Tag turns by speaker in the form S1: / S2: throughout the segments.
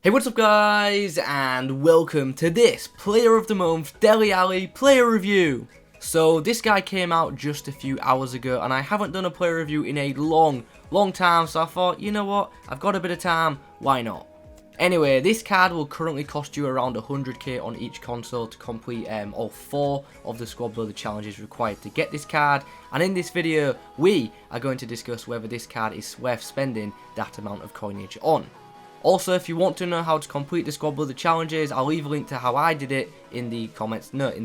S1: Hey, what's up guys, and welcome to this Player of the Month Dele Alli player review. So this guy came out just a few hours ago and I haven't done a player review in a long time, so I thought, you know what, I've got a bit of time, why not? Anyway, this card will currently cost you around 100k on each console to complete all 4 of the squad builder challenges required to get this card, and in this video we are going to discuss whether this card is worth spending that amount of coinage on. Also, if you want to know how to complete the squad builder challenges, I'll leave a link to how I did it in the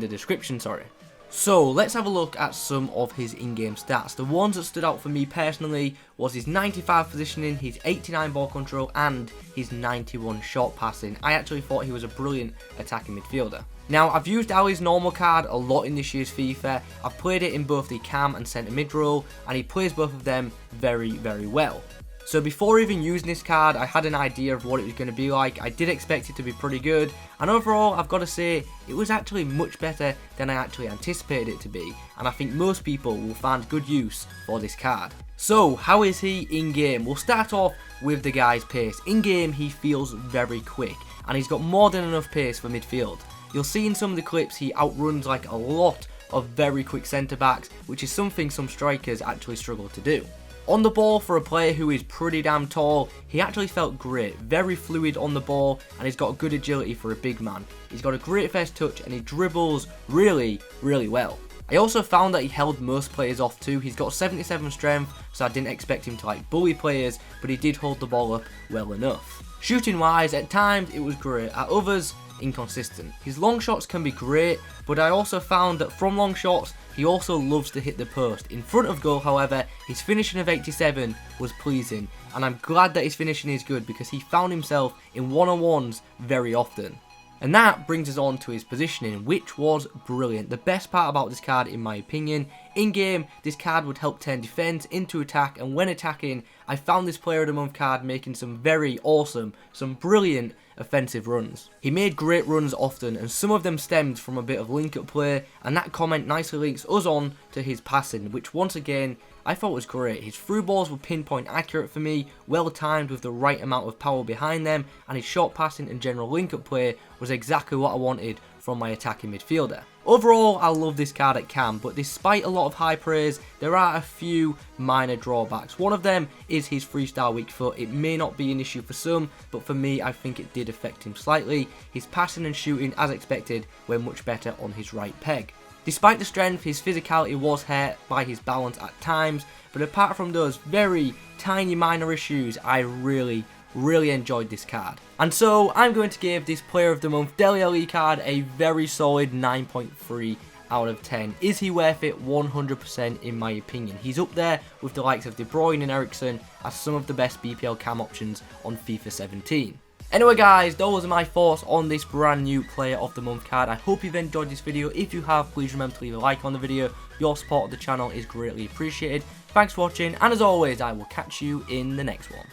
S1: description, sorry. So, let's have a look at some of his in-game stats. The ones that stood out for me personally was his 95 positioning, his 89 ball control, and his 91 short passing. I actually thought he was a brilliant attacking midfielder. Now, I've used Alli's normal card a lot in this year's FIFA. I've played it in both the cam and centre mid role, and he plays both of them very well. So before even using this card, I had an idea of what it was going to be like. I did expect it to be pretty good, and overall, I've got to say, it was actually much better than I actually anticipated it to be, and I think most people will find good use for this card. So, how is he in-game? We'll start off with the guy's pace. In-game, he feels very quick, and he's got more than enough pace for midfield. You'll see in some of the clips, he outruns like a lot of very quick centre-backs, which is something some strikers actually struggle to do. On the ball, for a player who is pretty damn tall, he actually felt great, very fluid on the ball, and he's got good agility for a big man. He's got a great first touch and he dribbles really well. I also found that he held most players off too. He's got 77 strength, so I didn't expect him to like bully players, but he did hold the ball up well enough. Shooting wise, at times it was great, at others inconsistent. His long shots can be great, but I also found that from long shots he also loves to hit the post. In front of goal, however, his finishing of 87 was pleasing, and I'm glad that his finishing is good because he found himself in one-on-ones very often. And that brings us on to his positioning, which was brilliant. The best part about this card, in my opinion, in-game, this card would help turn defense into attack, and when attacking, I found this Player of the Month card making some very awesome, some brilliant offensive runs. He made great runs often, and some of them stemmed from a bit of link-up play, and that comment nicely links us on to his passing, which once again, I thought was great. His through balls were pinpoint accurate for me, well timed with the right amount of power behind them, and his short passing and general link-up play was exactly what I wanted from my attacking midfielder. Overall, I love this card at cam, but despite a lot of high praise, there are a few minor drawbacks. One of them is his freestyle weak foot. It may not be an issue for some, but for me, I think it did affect him slightly. His passing and shooting, as expected, were much better on his right peg. Despite the strength, his physicality was hurt by his balance at times, but apart from those very tiny minor issues, I really enjoyed this card. And so, I'm going to give this Player of the Month Dele Alli card a very solid 9.3 out of 10. Is he worth it? 100% in my opinion. He's up there with the likes of De Bruyne and Eriksen as some of the best BPL cam options on FIFA 17. Anyway guys, those are my thoughts on this brand new Player of the Month card. I hope you've enjoyed this video. If you have, please remember to leave a like on the video. Your support of the channel is greatly appreciated. Thanks for watching, and as always, I will catch you in the next one.